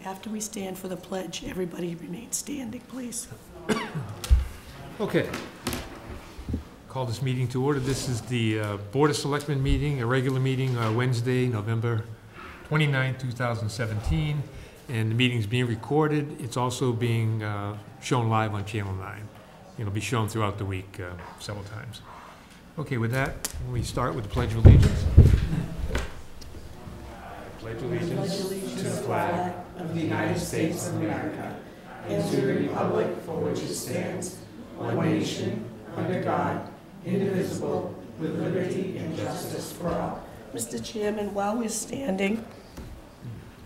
After we stand for the pledge, everybody remain standing, please. Okay. Call this meeting to order. This is the Board of Selectmen meeting, a regular meeting, Wednesday, November 29, 2017. And the meeting's being recorded. It's also being shown live on Channel 9. It'll be shown throughout the week several times. Okay, with that, we start with the Pledge of Allegiance. Pledge allegiance to the flag of the United States of America and to the republic for which it stands, one nation, under God, indivisible, with liberty and justice for all. Mr. Chairman, while we're standing,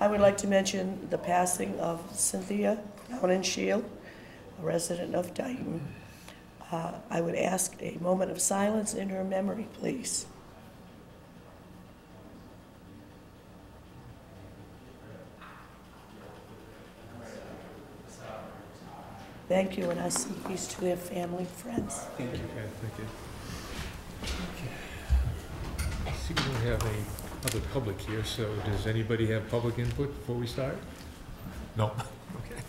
I would like to mention the passing of Cynthia Crown-Shield, a resident of Dayton. I would ask a moment of silence in her memory, please. Thank you, and I see peace to their family, friends. Thank you. Okay, thank you. Okay. I see we don't have any other public here, so does anybody have public input before we start? No? Okay.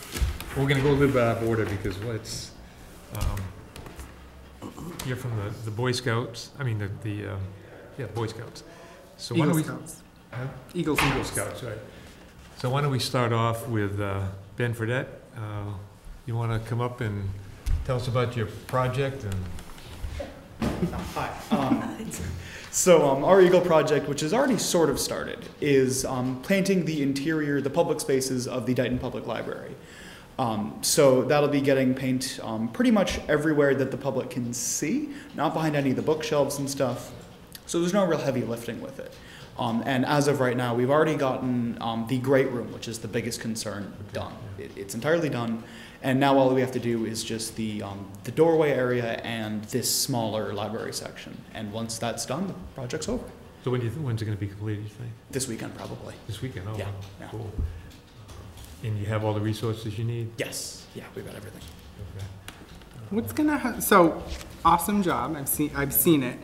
We're going to go a little bit out of order because let's hear from the Boy Scouts. I mean, yeah, Boy Scouts. So Eagle why don't we, Scouts. Huh? Eagle Scouts, right. So why don't we start off with Ben Fredette. You want to come up and tell us about your project? And Hi. So our Eagle project, which has already sort of started, is painting the interior, the public spaces of the Dayton Public Library. So that'll be getting paint pretty much everywhere that the public can see, not behind any of the bookshelves and stuff. So there's no real heavy lifting with it. And as of right now, we've already gotten the great room, which is the biggest concern, done. It's entirely done. And now all we have to do is just the doorway area and this smaller library section. And once that's done, the project's over. so when's it going to be completed, you think? This weekend, probably. This weekend? Oh, Yeah, wow. yeah. Cool. And you have all the resources you need? Yes. Yeah, we've got everything. Okay. What's gonna so awesome job. I've seen it.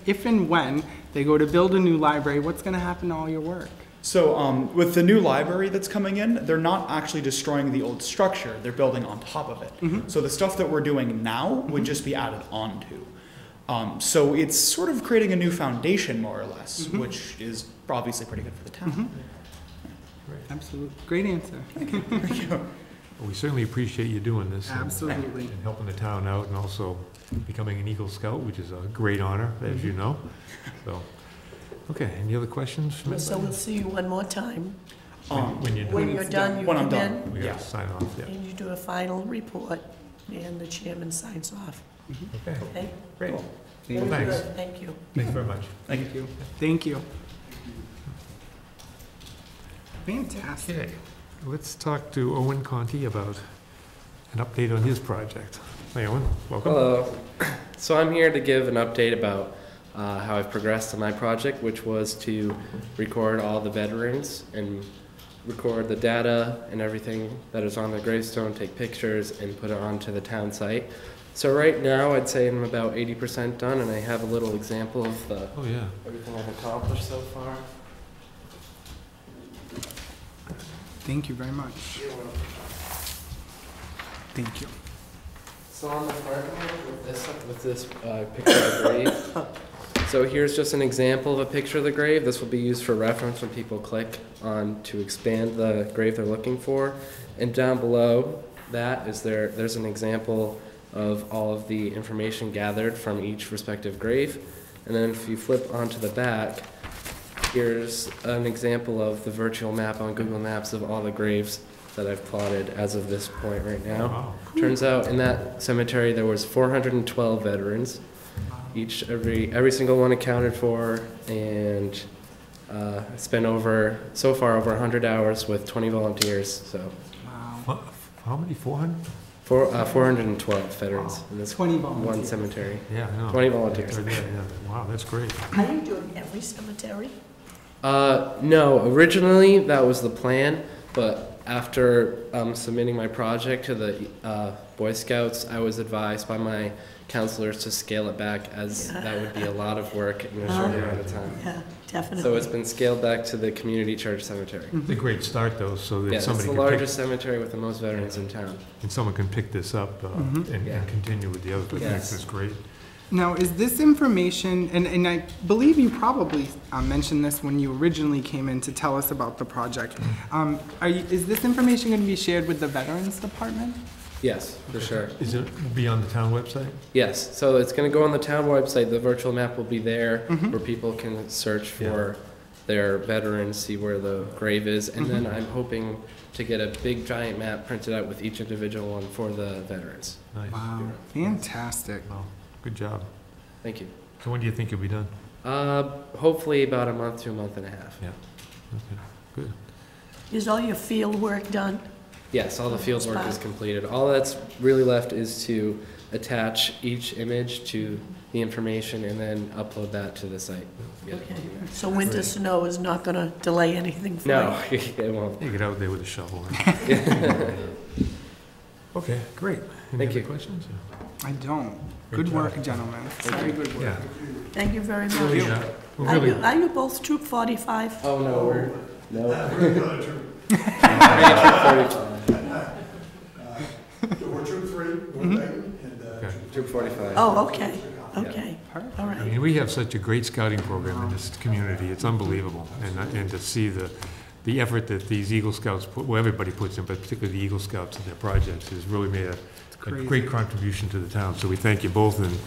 If and when they go to build a new library, what's gonna happen to all your work? So with the new library that's coming in, they're not actually destroying the old structure. They're building on top of it. Mm-hmm. So the stuff that we're doing now would just be added onto. So it's sort of creating a new foundation, more or less, which is obviously pretty good for the town. Absolutely. Great answer. Thank you. Thank you. Well, we certainly appreciate you doing this. Absolutely. And helping the town out, and also becoming an Eagle Scout, which is a great honor, as you know. So, okay, any other questions? So we'll see you one more time. When You're done, you when I'm come done. in, we gotta sign off, yeah. and you do a final report, and the chairman signs off. Okay, Okay? great. Very Well, thanks. good. Thank you. Thanks very much. Thank you. Thank you. Fantastic. Okay, let's talk to Owen Conti about an update on his project. Hey, Owen, welcome. Hello. So I'm here to give an update about how I've progressed in my project, which was to record all the veterans and record the data and everything that is on the gravestone, take pictures, and put it onto the town site. So right now, I'd say I'm about 80% done, and I have a little example of Oh, yeah. everything I've accomplished so far. Thank you very much. Thank you. So on the front with this picture of the grave. So here's just an example of a picture of the grave. This will be used for reference when people click on to expand the grave they're looking for. And down below that is there's an example of all of the information gathered from each respective grave. And then if you flip onto the back, here's an example of the virtual map on Google Maps of all the graves that I've plotted as of this point right now. Wow. Turns out in that cemetery there was 412 veterans. Every single one accounted for, and spent so far over 100 hours with 20 volunteers. So Wow. How many, 400? 412 veterans in this 20 one volunteers. cemetery. Yeah, I know. 20 volunteers. Yeah, wow, that's great. Are you doing every cemetery? No, originally that was the plan, but after submitting my project to the Boy Scouts, I was advised by my counselors to scale it back, as that would be a lot of work in a short amount of time. Yeah, definitely. So it's been scaled back to the community church cemetery. It's a great start, though, so that Yeah, it's somebody the can pick, largest cemetery with the most veterans in town. and someone can pick this up and Yeah. continue with the other. I think Yes. that's great. Now, is this information, and I believe you probably mentioned this when you originally came in to tell us about the project. Is this information going to be shared with the Veterans Department? Yes, for sure. Is it be on the town website? Yes, so it's going to go on the town website. The virtual map will be there where people can search for their veterans, see where the grave is, and then I'm hoping to get a big giant map printed out with each individual one for the veterans. Nice. Wow, fantastic. Well, good job. Thank you. So when do you think you'll be done? Hopefully about a month to a month and a half. Yeah. Okay, good. Is all your field work done? Yes, all the field work is completed. All that's really left is to attach each image to the information and then upload that to the site. Yeah. Okay. So winter snow is not going to delay anything for you? No, it won't. You get out there with a shovel. Okay, great. Any Thank other you. questions? I don't. Great Good job. work, gentlemen. Very good work. Yeah. Thank you very much. Really, we're really, Are you both Troop 45? Oh, no, no. We're Troop 3, we're Dayton, and Okay. Troop 45. Oh, okay, okay, all I right. mean, we have such a great scouting program in this community. It's unbelievable. And to see the effort that these Eagle Scouts put, well, everybody puts in, but particularly the Eagle Scouts in their projects, has really made a crazy. great contribution to the town. So we thank you both, and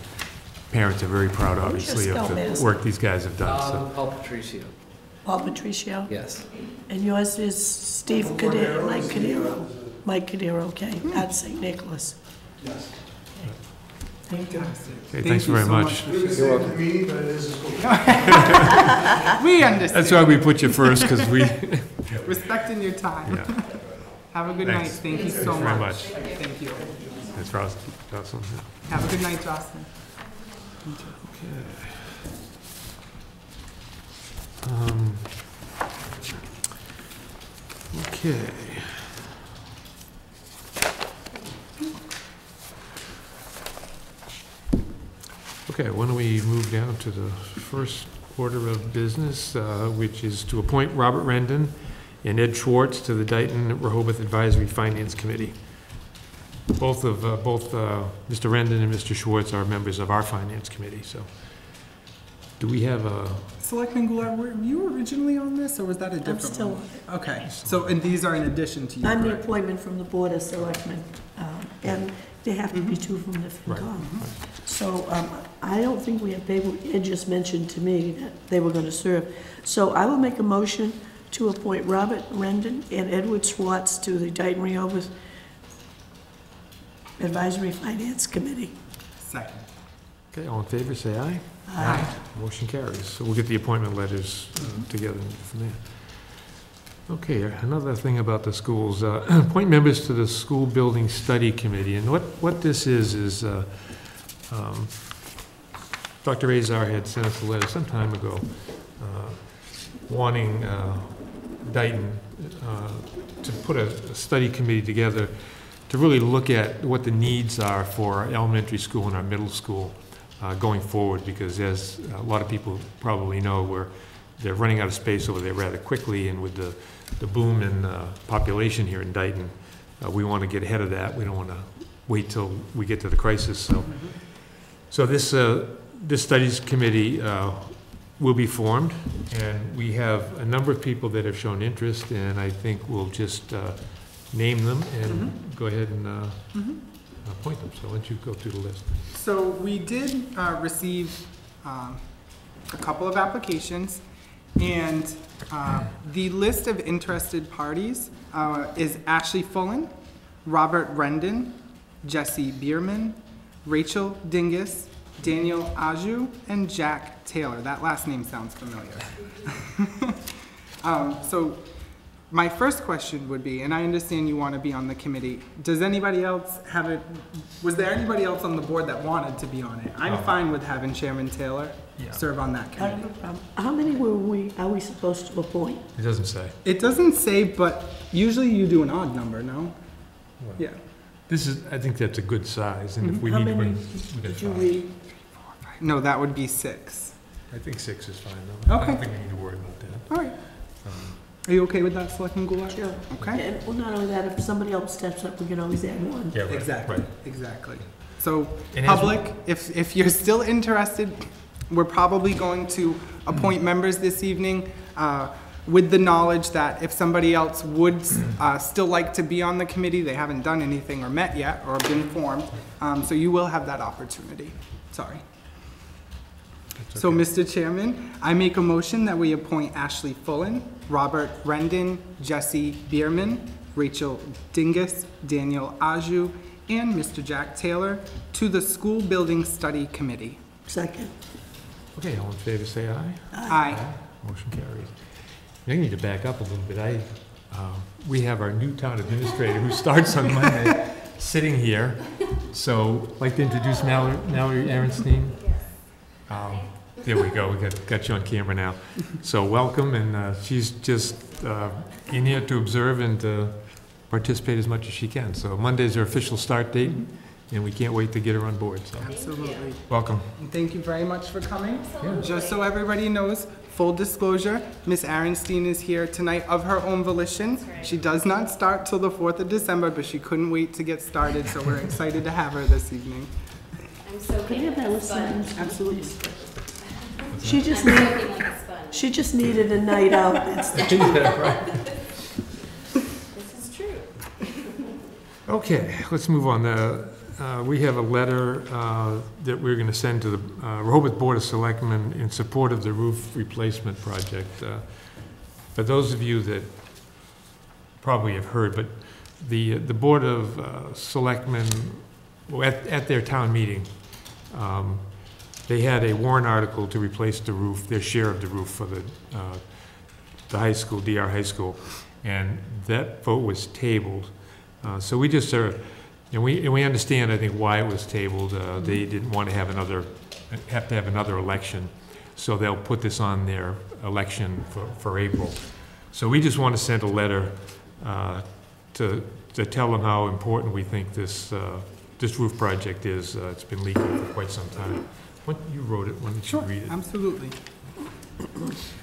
parents are very proud, obviously, of the Scoutmaster? work these guys have done, so. Paul Patricio. Paul Patricio? Yes. And yours is Steve Cadero, Mike Cadero? Mike Cadero, okay, at St. Nicholas. yes. Fantastic. Okay, thanks very much. We would say it's me, but it is a school. We understand. That's why we put you first, because we, Respecting your time. yeah. Have a good Thanks. night. Thank you so Thanks very much. much. Thank you. That's Ross, Jocelyn. Have a good night, Jocelyn. Okay. Okay, why don't we move down to the first order of business, which is to appoint Robert Rendon and Ed Schwartz to the Dayton Rehoboth Advisory Finance Committee. Both Mr. Rendon and Mr. Schwartz are members of our Finance Committee, so. Do we have a, Selectman Goulart, were you originally on this, or was that a different I'm still one? on it. Okay, so, and these are in addition to you, I'm the correct? appointment from the Board of Selectmen, and there have to be two from the Right. FinCom. So I don't think we have paper, Ed just mentioned to me that they were going to serve. So I will make a motion to appoint Robert Rendon and Edward Schwartz to the Dayton Rehoboth Advisory Finance Committee. Second. okay, all in favor, say aye. Aye. Motion carries. So we'll get the appointment letters together from there. Okay, another thing about the schools, appoint members to the School Building Study Committee. And what this is Dr. Azar had sent us a letter some time ago wanting Dayton to put a study committee together to really look at what the needs are for our elementary school and our middle school going forward, because as a lot of people probably know, they're running out of space over there rather quickly, and with the boom in population here in Dayton, we want to get ahead of that. We don't want to wait till we get to the crisis. So this studies committee will be formed, and we have a number of people that have shown interest, and I think we'll just name them and go ahead and appoint them. So why don't you go through the list? So we did receive a couple of applications, and the list of interested parties is Ashley Fullen, Robert Rendon, Jesse Bierman, Rachel Dingus, Daniel Aju, and Jack Taylor. That last name sounds familiar. So my first question would be, and I understand you want to be on the committee, does anybody else have it, was there anybody else on the board that wanted to be on it? I'm fine with having Chairman Taylor serve on that I committee. have a problem. How many are we supposed to appoint? It doesn't say. It doesn't say, but usually you do an odd number, no? What? Yeah. This is, I think that's a good size, and if we How need to many bring, we got did you 5. read? No, that would be 6. I think 6 is fine, though. I Okay. don't think we need to worry about that. All right. Um, Are you okay with that, Selectman Goulart? Sure. Okay. And, well, not only that, if somebody else steps up, we can always add one. Yeah, right, Exactly, right. exactly. So, And as- public, if you're still interested, we're probably going to appoint members this evening with the knowledge that if somebody else would still like to be on the committee, they haven't done anything or met yet or been formed, so you will have that opportunity. Sorry. That's So, okay. Mr. Chairman, I make a motion that we appoint Ashley Fullen, Robert Rendon, Jesse Bierman, Rachel Dingus, Daniel Aju, and Mr. Jack Taylor to the School Building Study Committee. Second. Okay, all in favor, say aye. Aye. Motion carries. I need to back up a little bit. We have our new town administrator who starts on Monday, sitting here. So, I'd like to introduce Mallory Aaronstein. There we go, we got you on camera now. So welcome, and she's just in here to observe and to participate as much as she can. So Monday's her official start date, and we can't wait to get her on board, so Absolutely. welcome. And thank you very much for coming. Yeah. Just so everybody knows, full disclosure, Miss Aaronstein is here tonight of her own volition. She does not start till the 4th of December, but she couldn't wait to get started, so we're excited to have her this evening. I'm so Could you have that with signs? Absolutely. She just I'm needed, soaking like a sponge. she just needed a night out. That's the This is true. Okay, let's move on. We have a letter that we're going to send to the Rehoboth Board of Selectmen in support of the roof replacement project. For those of you that probably have heard, but the Board of Selectmen, at their town meeting, they had a warrant article to replace the roof, their share of the roof for the high school, DR High School, and that vote was tabled. So we just are, and we understand, I think, why it was tabled. They didn't want to have another election, so they'll put this on their election for April. So we just want to send a letter to tell them how important we think this roof project is. It's been leaking for quite some time. You wrote it, why don't you read it? Absolutely.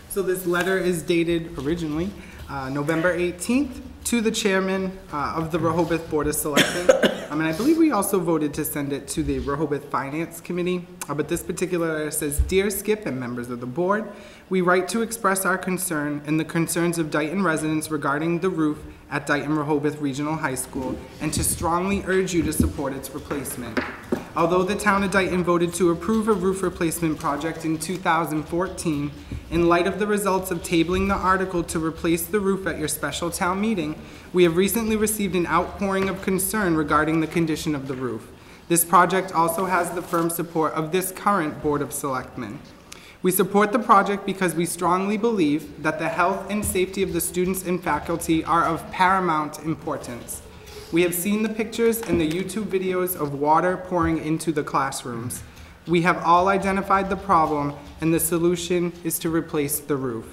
So this letter is dated originally November 18th to the chairman of the Rehoboth Board of Selectmen. And I believe we also voted to send it to the Rehoboth Finance Committee. But this particular letter says, "Dear Skip and members of the board, we write to express our concern and the concerns of Dayton residents regarding the roof at Dayton Rehoboth Regional High School and to strongly urge you to support its replacement. Although the town of Dayton voted to approve a roof replacement project in 2014, in light of the results of tabling the article to replace the roof at your special town meeting, we have recently received an outpouring of concern regarding the condition of the roof. This project also has the firm support of this current Board of Selectmen. We support the project because we strongly believe that the health and safety of the students and faculty are of paramount importance. We have seen the pictures and the YouTube videos of water pouring into the classrooms. We have all identified the problem, and the solution is to replace the roof.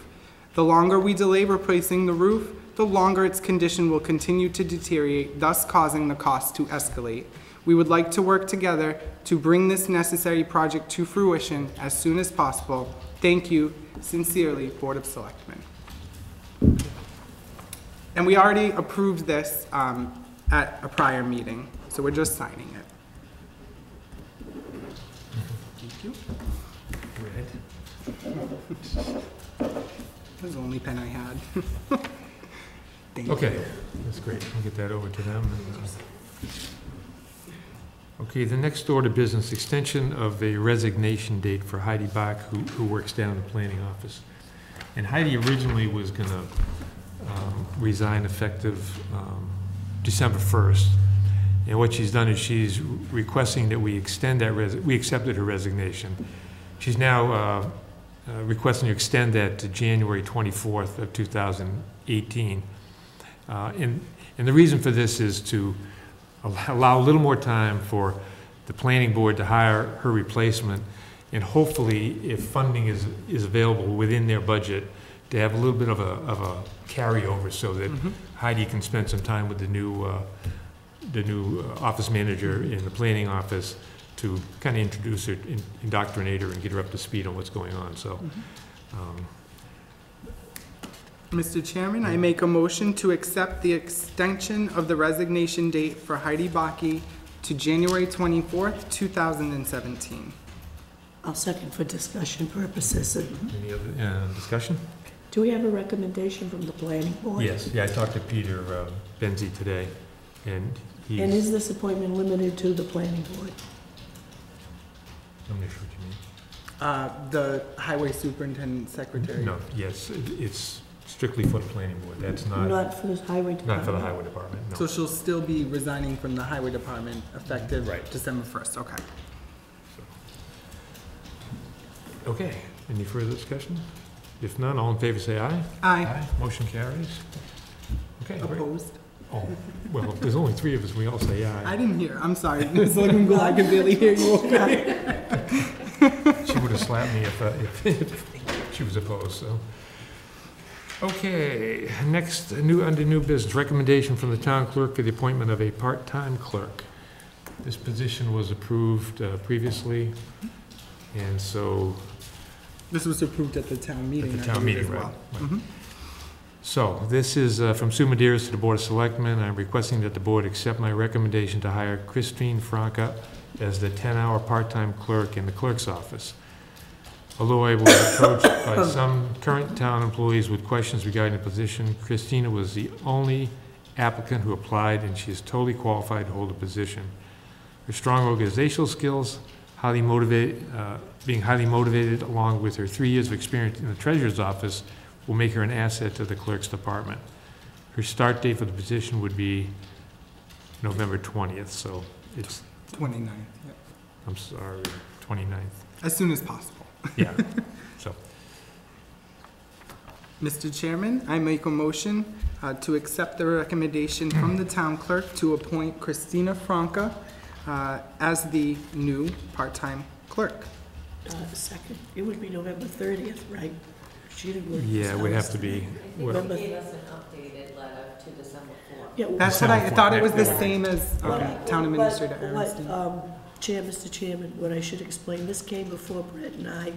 The longer we delay replacing the roof, the longer its condition will continue to deteriorate, thus causing the cost to escalate. We would like to work together to bring this necessary project to fruition as soon as possible. Thank you. Sincerely, Board of Selectmen." And we already approved this at a prior meeting, so we're just signing it. Thank you. That was the only pen I had. Thank you. Okay, that's great. We'll get that over to them. Okay, the next order of business, extension of a resignation date for Heidi Bach, who works down in the planning office. And Heidi originally was going to resign effective December 1st. And what she's done is she's requesting that we extend that, we accepted her resignation. She's now requesting to extend that to January 24th of 2018. And the reason for this is to allow a little more time for the planning board to hire her replacement, and hopefully, if funding is available within their budget, to have a little bit of a carryover so that Heidi can spend some time with the the new office manager in the planning office to kind of introduce her, indoctrinate her, and get her up to speed on what's going on, so. Mr. Chairman, I make a motion to accept the extension of the resignation date for Heidi Baki to January 24th, 2017. I'll second for discussion purposes. Any other discussion? Do we have a recommendation from the planning board? Yes, yeah, I talked to Peter Benzie today, and he's. And is this appointment limited to the planning board? I'm not sure what you mean. The highway superintendent secretary. No, yes, it's strictly for the planning board, that's not, Not for the highway department? not for the highway department, no. So she'll still be resigning from the highway department effective Right. December 1st, okay. Okay, any further discussion? If none, all in favor say aye. Aye. Motion carries. Okay, great. Opposed? Oh, well, there's only 3 of us, we all say I aye. didn't hear, I'm sorry, Ms. Logan, I can barely hear you over there. She would have slapped me if she was opposed, so. Okay, next, under new business, recommendation from the town clerk for the appointment of a part-time clerk. This position was approved previously, and so, This was approved at the town meeting. at the I town believe, meeting, as right? well. right. Mhm. So, this is from Sue Maderas to the Board of Selectmen. I'm requesting that the board accept my recommendation to hire Christine Franca as the 10-hour part-time clerk in the clerk's office. Although I was approached by some current town employees with questions regarding the position, Christina was the only applicant who applied, and she is totally qualified to hold the position. Her strong organizational skills, being highly motivated, along with her 3 years of experience in the treasurer's office, will make her an asset to the clerk's department. Her start date for the position would be November 20th, so it's, 29th, yep. I'm sorry, 29th. As soon as possible. Yeah, so, Mr. Chairman, I make a motion to accept the recommendation from the town clerk to appoint Christina Franca as the new part-time clerk. Second, it would be November 30th, right? She didn't work. yeah, it would have to be, well, November- Gave us an updated letter to December 4th. Yeah, That's what I December thought it was 4th, the yeah. same as Town Administrator But what, Aaronstein. Mr. Chairman, what I should explain, this came before Brett and I,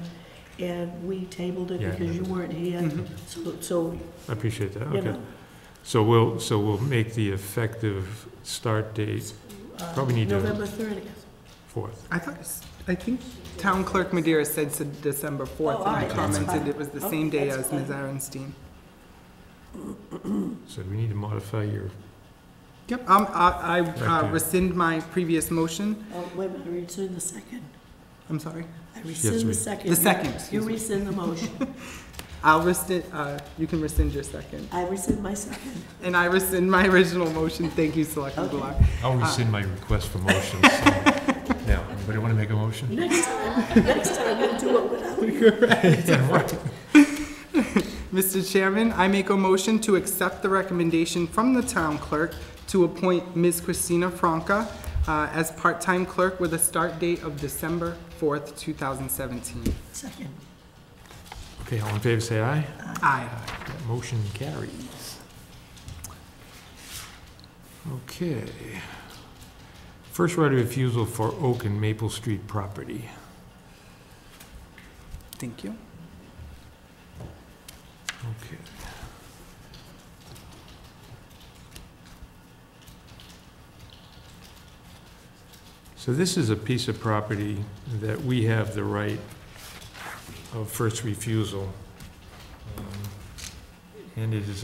and we tabled it Yeah. because you weren't here. Mhm. So, I appreciate that, you okay. know, So we'll make the effective start date Probably need to- November 30th. 4th. I think Town Clerk Madeira said December 4th, Oh, and I alright, that's commented fine. it was the Okay, same day that's as Ms. fine. Aaronstein. So do we need to modify your, Yep, I Thank you. rescind my previous motion. Oh, wait a minute, I rescind the second. I'm sorry. I rescind the we- second. The second, You excuse me. rescind the motion. I'll rescind, you can rescind your second. I rescind my second. And I rescind my original motion. Thank you, Selectman Okay. Goulart. I'll rescind my request for motion. So. Now, anybody want to make a motion? Next time we'll do it without you. Yeah, right. Mr. Chairman, I make a motion to accept the recommendation from the town clerk to appoint Ms. Christina Franca as part-time clerk with a start date of December 4th, 2017. Second. Okay, all in favor, say aye. Aye. That motion carries. Okay. First right of refusal for Oaken Maple Street property. Thank you. Okay. So this is a piece of property that we have the right of first refusal. And it is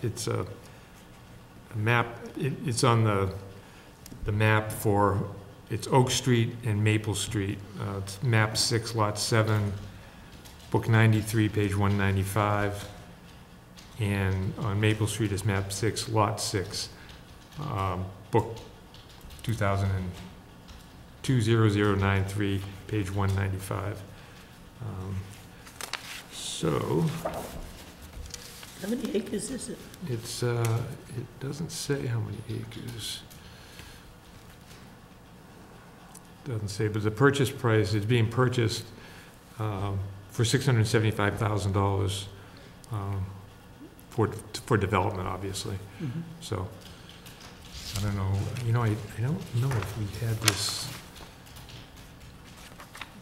it's a map, it's on the map for, it's Oak Street and Maple Street. It's map 6, lot 7, book 93, page 195. And on Maple Street is map 6, lot 6, book 20093, page 195. So, How many acres is it? it's, it doesn't say how many acres. Doesn't say, but the purchase price is being purchased for $675,000 for development, obviously. Mhm. So, I don't know, I don't know if we had this.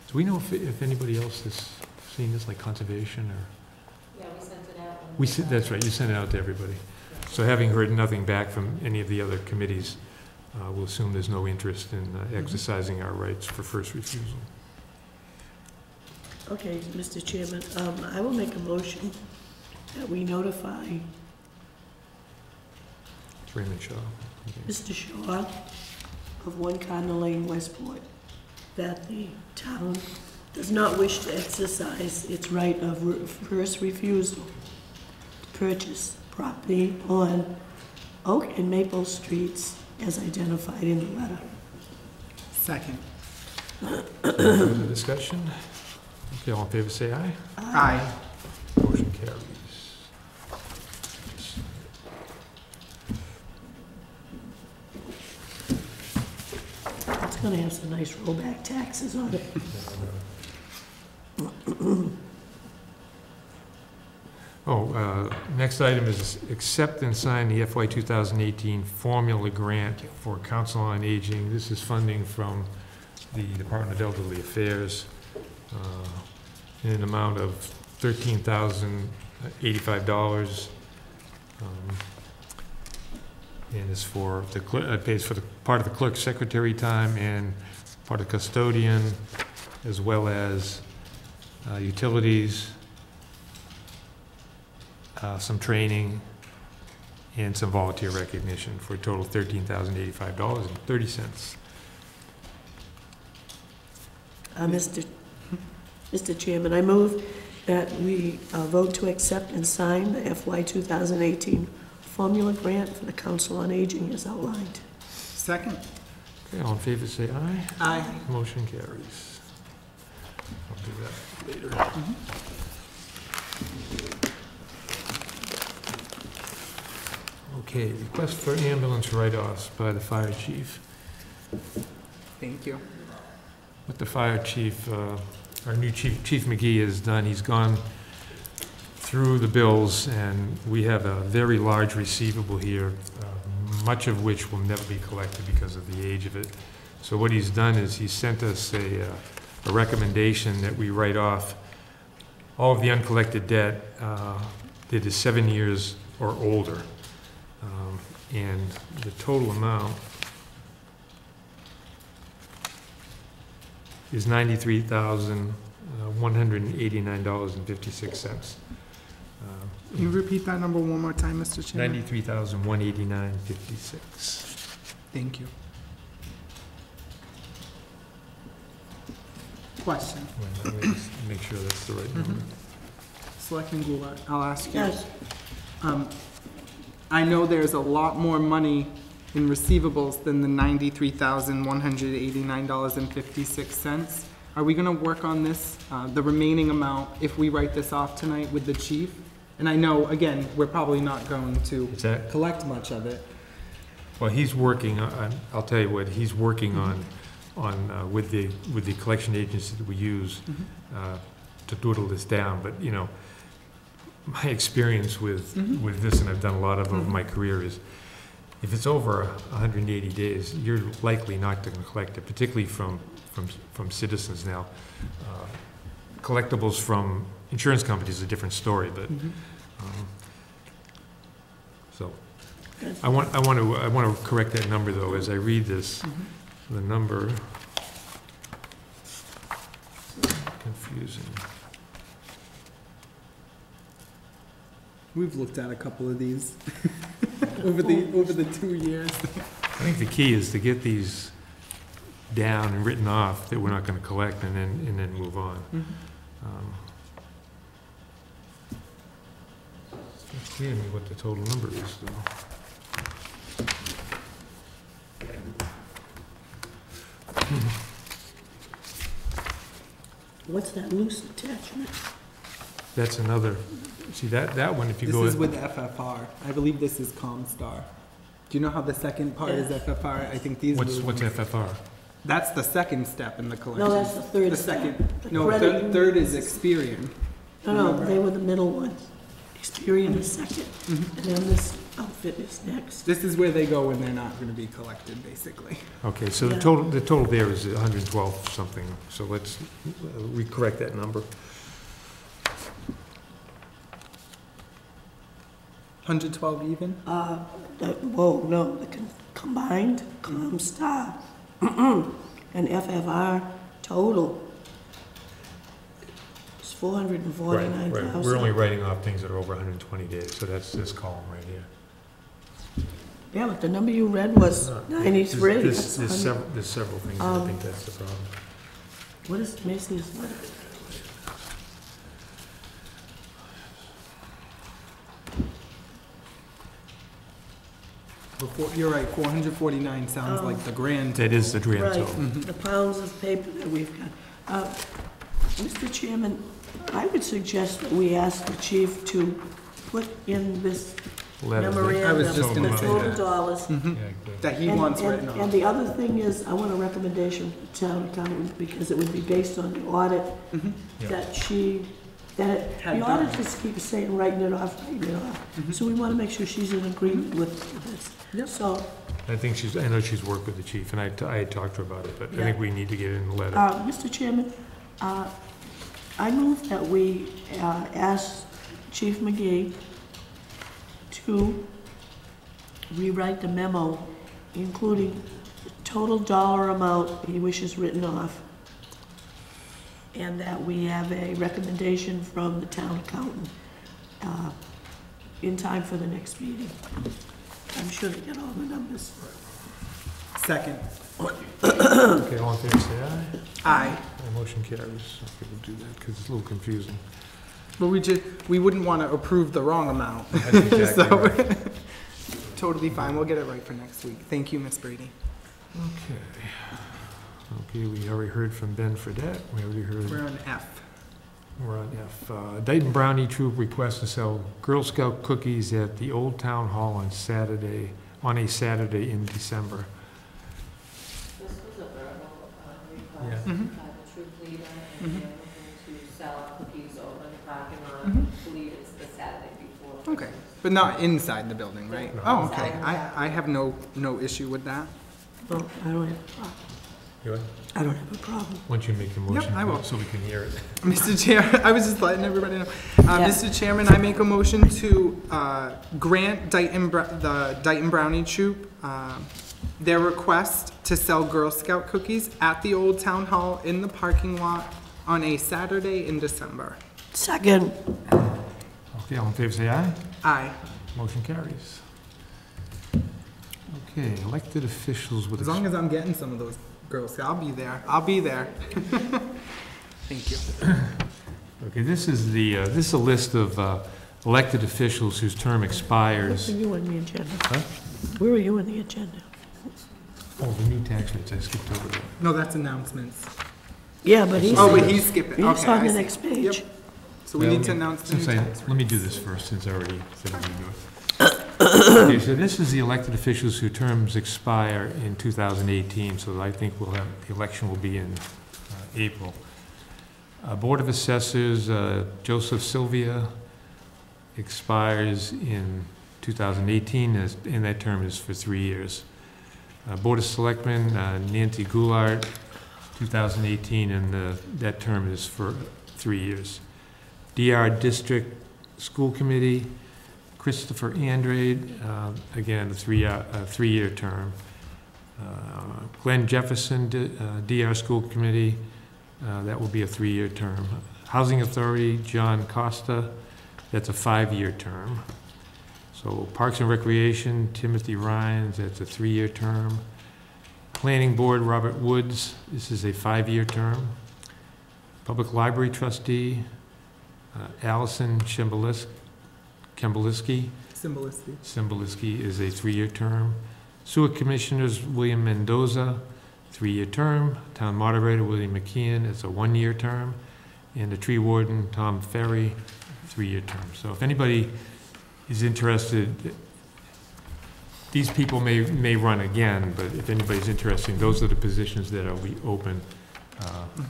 Do we know if anybody else has seen this, like conservation or? Yeah, we sent it out. That's right, you sent it out to everybody. So having heard nothing back from any of the other committees, we'll assume there's no interest in exercising our rights for first refusal. Okay, Mr. Chairman, I will make a motion that we notify It's Raymond Shaw. Okay. Mr. Shaw of 1 Cardinal Lane, Westport, that the town does not wish to exercise its right of first refusal to purchase property on Oak and Maple Streets as identified in the letter. Second. Further discussion? Okay, all in favor say aye. Aye. Motion carries. It's gonna have some nice rollback taxes on it. Next item is accept and sign the FY 2018 formula grant for Council on Aging. This is funding from the Department of Elderly Affairs in an amount of $13,085. And it's for the pays for the part of the clerk's secretary time and part of custodian, as well as utilities, some training, and some volunteer recognition for a total of $13,085.30. Mr. Chairman, I move that we vote to accept and sign the FY 2018 formula grant for the Council on Aging as outlined. Second. Okay, all in favor say aye. Aye. Motion carries. I'll do that later. Okay, request for ambulance write-offs by the fire chief. Thank you. What the fire chief, our new Chief McGee has done, he's gone through the bills, and we have a very large receivable here, much of which will never be collected because of the age of it. So what he's done is he sent us a recommendation that we write off all of the uncollected debt that is 7 years or older. And the total amount is $93,189.56. Can you repeat that number one more time, Mr. Chairman? $93,189.56. Thank you. Question. Let me just make sure that's the right number. Selectman Goulart, I'll ask you. Yes. I know there's a lot more money in receivables than the $93,189.56. Are we gonna work on this, the remaining amount, if we write this off tonight with the chief? And I know, again, we're probably not going to Is that, collect much of it. well, he's working on, I'll tell you what, he's working on with the collection agency that we use to dwindle this down, but, you know, my experience with this, and I've done a lot of it over my career, is if it's over 180 days, you're likely not going to collect it, particularly from citizens now. Collectibles from insurance companies is a different story, but so I want to correct that number though as I read this. The number confusing. We've looked at a couple of these over the 2 years. I think the key is to get these down and written off that we're not going to collect, and then move on. It's not clear to me what the total number is, though. What's that loose attachment? That's another. See that one? If you This go. is with FFR. I believe this is Comstar. Do you know how the second part is FFR? I think these. What's little ones- FFR? That's the second step in the collection. No, that's the third The step. second. The No, credit third is Experian. No, they were the middle ones. Superior is second, and then this outfit is next. This is where they go when they're not gonna be collected, basically. Okay, so the Yeah. total there is 112 something, so let's, we correct that number. 112 even? Whoa, no, the combined Comstar and FFR total is Right, right. 449,000. We're only writing off things that are over 120 days, so that's this column right here. Yeah, but the number you read was 93. There's That's 100. there's several things, I think that's the problem. What is Macy's letter? You're right, 449 sounds like the grand. That is the grand Right, total. the pounds of paper that we've got. Mr. Chairman, I would suggest that we ask the chief to put in this Letter. memorandum I was just the gonna say total that. dollars. Yeah, good. That he And- wants and- written And on. the other thing is, I want a recommendation from the town accountant, because it would be based on the audit Yeah. that she, that, Had the done. auditors keep saying, writing it off. So we want to make sure she's in agreement with this. So, I think I know she's worked with the chief, and I had talked to her about it, but I think we need to get it in the letter. Mr. Chairman, I move that we ask Chief McGee to rewrite the memo, including the total dollar amount he wishes written off, and that we have a recommendation from the town accountant in time for the next meeting. I'm sure they get all the numbers. Second. Okay, all in favor, say aye. Aye. Motion carries. Okay, we'll do that, because it's a little confusing. But we wouldn't want to approve the wrong amount. That's exactly So- right. Totally fine, we'll get it right for next week. Thank you, Ms. Brady. Okay. Okay, we already heard from Ben Fredette. We already heard. We're on F. We're on F. Dayton Brownie Troop requests to sell Girl Scout cookies at the Old Town Hall on a Saturday in December. This was a verbal Yeah. request by the troop leader, and they're looking to sell cookies over in the parking lot. I believe it's the Saturday before. Okay, but not inside the building, right? No. Oh, okay, I have no issue with that. Well, I don't have a problem. You what? I don't have a problem. Why don't you make the motion? I will. So we can hear it. Mr. Chair, I was just letting everybody know. Yeah. Mr. Chairman, I make a motion to grant the Dayton Brownie Troop their request to sell Girl Scout cookies at the Old Town Hall in the parking lot on a Saturday in December. Second. Okay, all in favor, say aye. Aye. Motion carries. Okay, elected officials with. As long as I'm getting some of those Girl Scouts, I'll be there. I'll be there. Thank you. Okay, this is a list of elected officials whose term Where expires. are you on the agenda? Huh? Where are you on the agenda? Oh, the new tax rates, I skipped over that. No, that's announcements. Yeah, but he's, Oh, but he's skipping. he's Okay, on I the see. next page. Yep. So we need to announce the new Since tax let me do rates. this first, since I already said I'm gonna do it. Okay, so this is the elected officials whose terms expire in 2018, so I think the election will be in April. Board of Assessors, Joseph Sylvia expires in 2018, and that term is for 3 years. Board of Selectmen, Nancy Goulart, 2018, and that term is for 3 years. DR District School Committee, Christopher Andrade, again, a three-year term. Glenn Jefferson, DR School Committee, that will be a 3-year term. Housing Authority, John Costa, that's a 5-year term. So Parks and Recreation, Timothy Rhines, that's a 3-year term. Planning Board, Robert Woods, this is a 5-year term. Public Library Trustee, Allison Kembaliski Symbolistic. is a 3-year term. Sewer Commissioners, William Mendoza, 3-year term. Town Moderator, William McKeon, it's a 1-year term. And the Tree Warden, Tom Ferry, 3-year term. So if anybody is interested, these people may run again, but if anybody's interested, those are the positions that will be open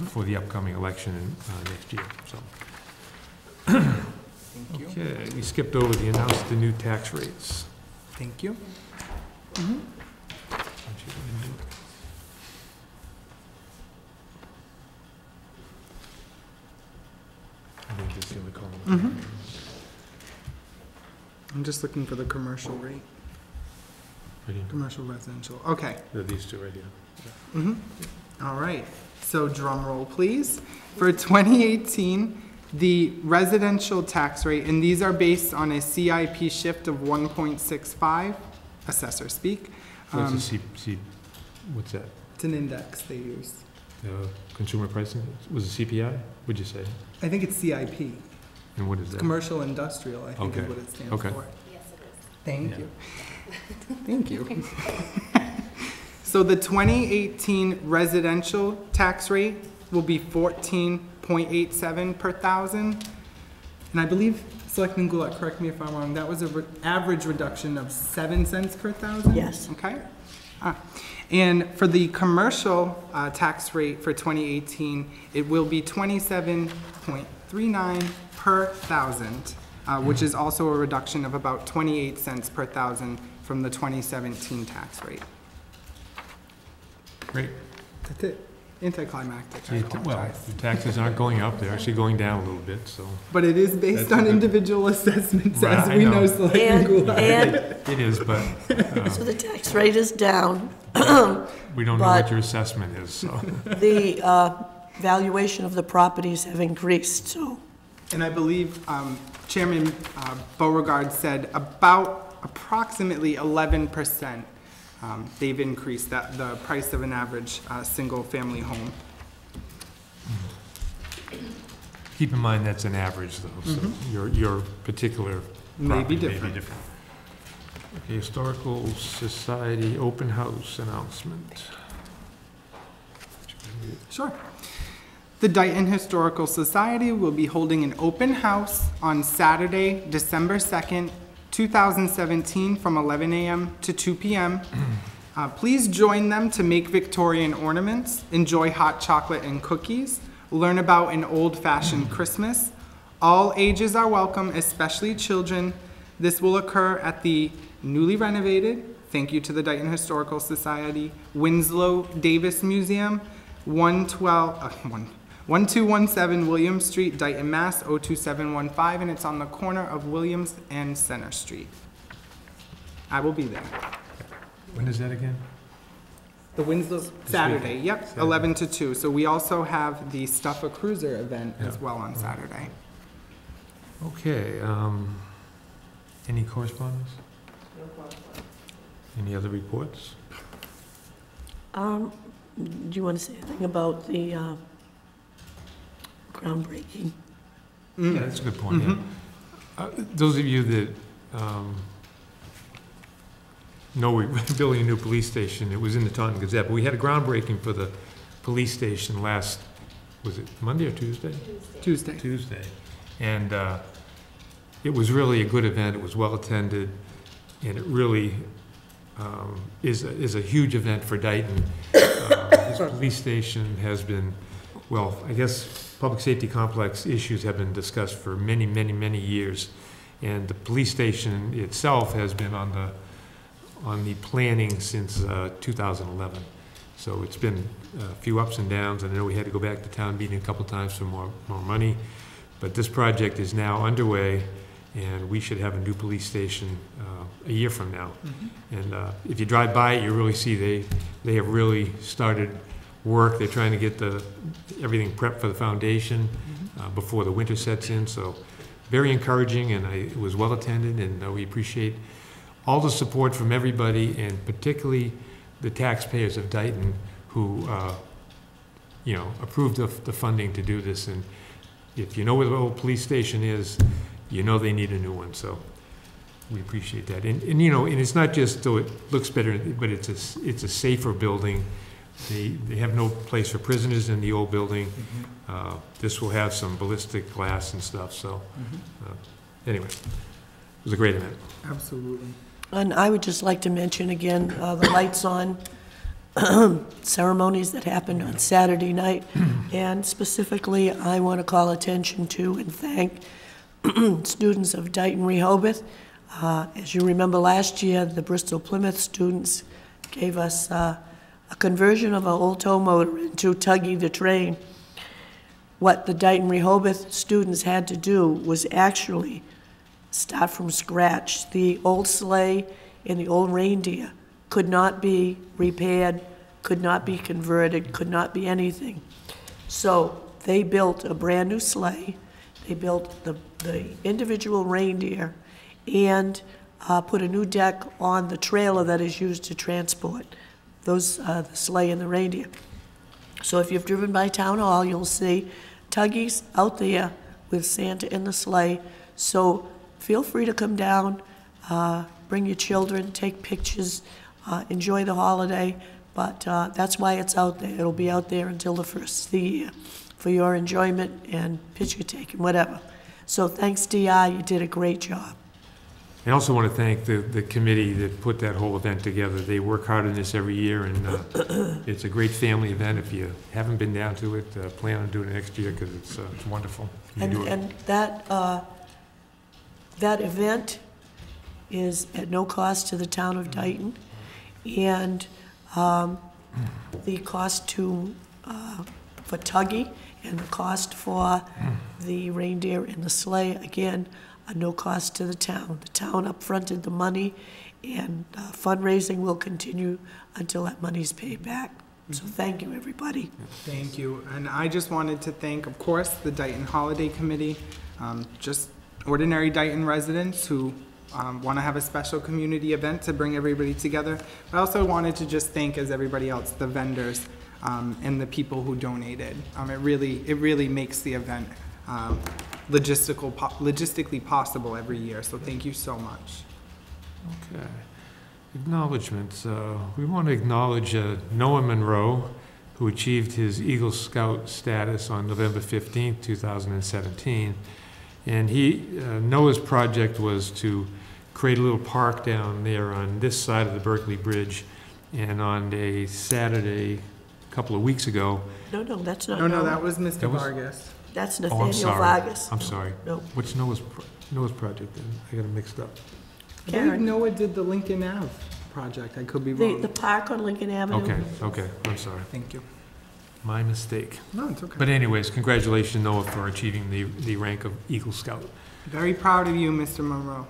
for the upcoming election next year. So. Thank you. Okay, we skipped over the announce the new tax rates. Thank you. I think that's the only column. Mhm. I'm just looking for the commercial rate, Right here. commercial residential. Okay. They're these two right here. All right. So drum roll, please. For 2018, the residential tax rate, and these are based on a CIP shift of 1.65, assessor speak. What's the what's that? It's an index they use. Consumer pricing, was it CPI? What'd you say? I think it's CIP, And what is that? commercial industrial, I think is Okay. what it stands Okay. for. Yes, it is. Thank Yeah. you. Thank you. So the 2018 residential tax rate will be 14.87 per thousand. And I believe, Selectman Goulart, correct me if I'm wrong, that was an average reduction of 7 cents per thousand? Yes. Okay. And for the commercial tax rate for 2018, it will be 27.39 per thousand, which is also a reduction of about 28 cents per thousand from the 2017 tax rate. Great. That's it. Anticlimactic, I Well, apologize. the taxes aren't going up, they're actually going down a little bit, so. But it is based That's a on good- individual assessments, Right, as I we know. know, Selectman Goulart. And It is, but so the tax rate is down. we don't know what But- your assessment is, so. The valuation of the properties have increased, so And I believe Chairman Beauregard said about approximately 11%, they've increased the price of an average single-family home. Keep in mind that's an average though, so your particular May be property different. Okay, Historical Society open house announcement. Sure. The Dayton Historical Society will be holding an open house on Saturday, December 2nd, 2017, from 11 a.m. to 2 p.m. Please join them to make Victorian ornaments, enjoy hot chocolate and cookies, learn about an old-fashioned Christmas. All ages are welcome, especially children. This will occur at the newly renovated, thank you to the Dayton Historical Society, Winslow Davis Museum, 1217 Williams Street, Dayton, Mass. 02715, and it's on the corner of Williams and Center Street. I will be there. When is that again? The Winslow, Saturday, yep, Saturday. 11 to 2. So we also have the Stuff a Cruiser event as Yeah. well on Saturday. Okay, any correspondence? Any other reports? do you want to say anything about the groundbreaking? Yeah, that's a good point, yeah. Those of you that know we're building a new police station, it was in the Taunton Gazette, but we had a groundbreaking for the police station last, was it Monday or Tuesday? Tuesday. Tuesday. And it was really a good event, it was well-attended, and it really is a huge event for Dayton. This police station has been, well, I guess public safety complex issues have been discussed for many, many, many years. And the police station itself has been on the planning since 2011. So it's been a few ups and downs, and I know we had to go back to town meeting a couple times for more money. But this project is now underway, and we should have a new police station a year from now. And if you drive by it, you really see they have really started work. They're trying to get everything prepped for the foundation before the winter sets in. So very encouraging, and it was well attended, and we appreciate all the support from everybody, and particularly the taxpayers of Dayton who approved the funding to do this. And if you know where the old police station is, you know they need a new one. So we appreciate that. And it's not just so it looks better, but it's a safer building. They have no place for prisoners in the old building. This will have some ballistic glass and stuff. So anyway, it was a great event. Absolutely. And I would just like to mention again, the lights on ceremonies that happened on Saturday night. And specifically, I want to call attention to and thank students of Dayton Rehoboth. As you remember last year, the Bristol Plymouth students gave us a conversion of an old tow motor into Tuggy the train. What the Dayton Rehoboth students had to do was actually start from scratch. The old sleigh and the old reindeer could not be repaired, could not be converted, could not be anything. So they built a brand-new sleigh, they built the individual reindeer, and put a new deck on the trailer that is used to transport those, the sleigh and the reindeer. So if you've driven by Town Hall, you'll see Tuggies out there with Santa in the sleigh. So feel free to come down, bring your children, take pictures, enjoy the holiday, but that's why it's out there. It'll be out there until the first of the year for your enjoyment and picture taking, whatever. So thanks, DI, you did a great job. I also want to thank the committee that put that whole event together. They work hard on this every year, and it's a great family event. If you haven't been down to it, plan on doing it next year, because it's wonderful. And that event is at no cost to the town of Dayton, and the cost for Tuggy and the cost for the reindeer and the sleigh, again, are no cost to the town. The town upfronted the money, and fundraising will continue until that money's paid back. So thank you, everybody. Thank you. And I just wanted to thank, of course, the Dayton Holiday Committee, just ordinary Dayton residents who want to have a special community event to bring everybody together. I also wanted to just thank, as everybody else, the vendors and the people who donated. It really makes the event logistically possible every year. So thank you so much. Okay. Acknowledgements. We want to acknowledge Noah Monroe, who achieved his Eagle Scout status on November 15th, 2017. And Noah's project was to create a little park down there on this side of the Berkeley Bridge. And on a Saturday, a couple of weeks ago. No, that's not. No, that was Mr. Vargas. That's Oh, Nathaniel I'm sorry. Vargas. I'm sorry. No. What's Noah's project then? I got it mixed up. I believe Noah did the Lincoln Ave project. I could be wrong. The park on Lincoln Avenue. Okay, I'm sorry. Thank you. My mistake. No, it's okay. But anyways, congratulations, Noah, for achieving the rank of Eagle Scout. Very proud of you, Mr. Monroe.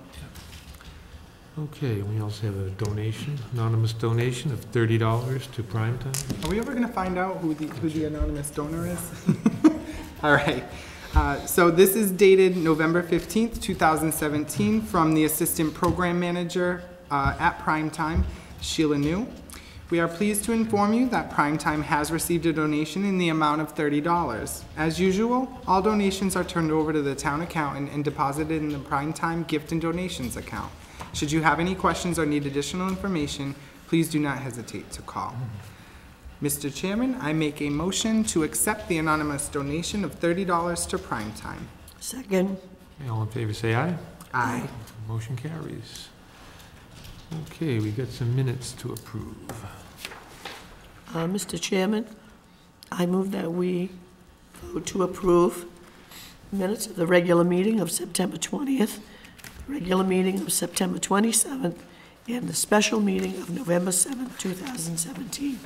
Okay, we also have a donation, anonymous donation of $30 to Primetime. Are we ever going to find out who the anonymous donor is? All right. So this is dated November 15th, 2017, from the Assistant Program Manager at Primetime, Sheila New. We are pleased to inform you that Primetime has received a donation in the amount of $30. As usual, all donations are turned over to the town accountant and deposited in the Primetime gift and donations account. Should you have any questions or need additional information, please do not hesitate to call. Mr. Chairman, I make a motion to accept the anonymous donation of $30 to Primetime. Second. Okay, all in favor, say aye. Aye. Motion carries. Okay, we got some minutes to approve. Mr. Chairman, I move that we vote to approve minutes of the regular meeting of September 20th, regular meeting of September 27th, and the special meeting of November 7th, 2017.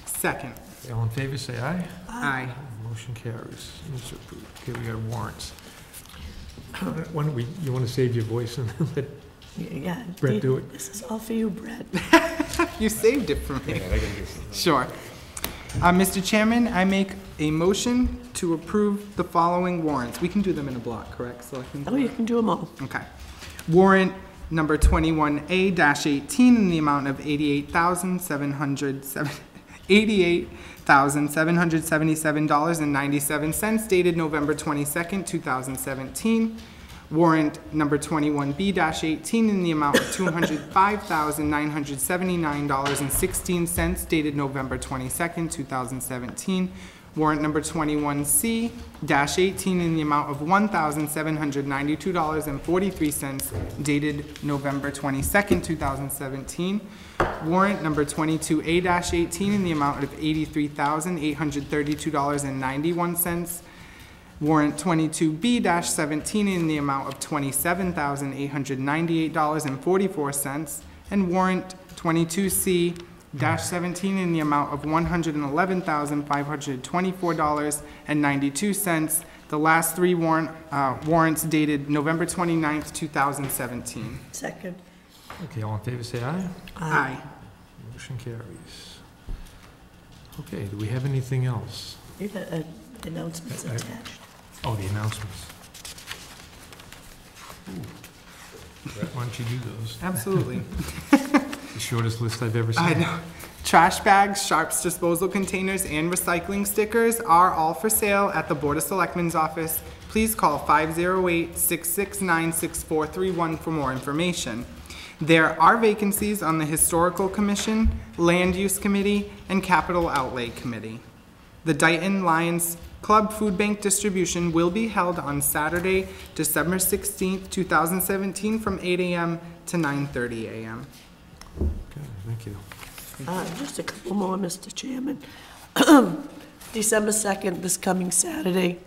Second. Okay, all in favor, say aye. Aye. Motion carries. Minutes are approved. Okay, we got warrants. Why don't you want to save your voice and let Yeah. Brett do it? This is all for you, Brett. You saved it for me. Sure. Mr. Chairman, I make a motion to approve the following warrants. We can do them in a block, correct? Selectmen? Oh, you can do them all. Okay. Warrant number 21A-18 in the amount of $88,777.97 dated November 22nd, 2017. Warrant number 21B-18 in the amount of $205,979.16 dated November 22nd, 2017. Warrant number 21C-18 in the amount of $1,792.43 dated November 22nd, 2017. Warrant number 22A-18 in the amount of $83,832.91 Warrant 22B-17 in the amount of $27,898.44, and warrant 22C-17 in the amount of $111,524.92. The last three warrants dated November 29th, 2017. Second. Okay, all in favor, say aye. Aye. Motion carries. Okay, do we have anything else? You got announcements attached. Oh, the announcements. Ooh. Brett, why don't you do those? Absolutely. The shortest list I've ever seen. I know. Trash bags, sharps disposal containers, and recycling stickers are all for sale at the Board of Selectmen's office. Please call 508-669-6431 for more information. There are vacancies on the Historical Commission, Land Use Committee, and Capital Outlay Committee. The Dighton Lions Club Food Bank distribution will be held on Saturday, December 16th, 2017 from 8 a.m. to 9:30 a.m. Okay, thank you. Just a couple more, Mr. Chairman. December 2nd, this coming Saturday,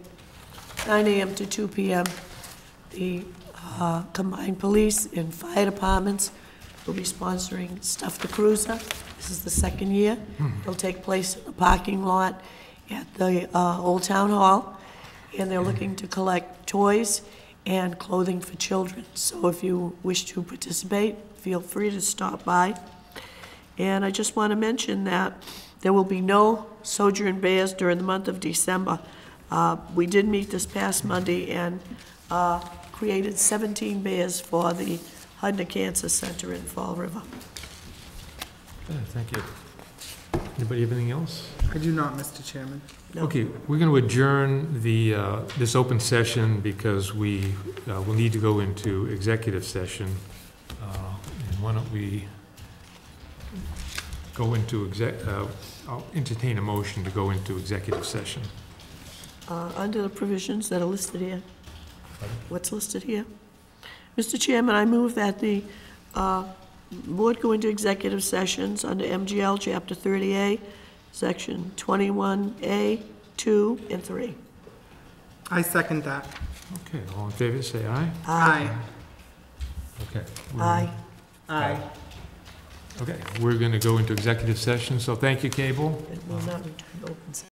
9 a.m. to 2 p.m., the combined police and fire departments will be sponsoring Stuff the Cruiser. This is the second year. It'll take place in the parking lot at the Old Town Hall, and they're looking to collect toys and clothing for children. So if you wish to participate, feel free to stop by. And I just want to mention that there will be no Sojourn Bears during the month of December. We did meet this past Monday and created 17 bears for the Hudner Cancer Center in Fall River. Okay, thank you. Anybody have anything else? I do not, Mr. Chairman. No. Okay, we're going to adjourn the, this open session because we will need to go into executive session. And why don't we go into I'll entertain a motion to go into executive session. Under the provisions that are listed here. What's listed here? Mr. Chairman, I move that the board go into executive sessions under MGL Chapter 30A, Section 21A, 2, and 3. I second that. Okay, all in favor, say aye. Aye. Okay. Aye. Aye. Okay, we're going to go into executive session, so thank you, Cable. It will not return to open session.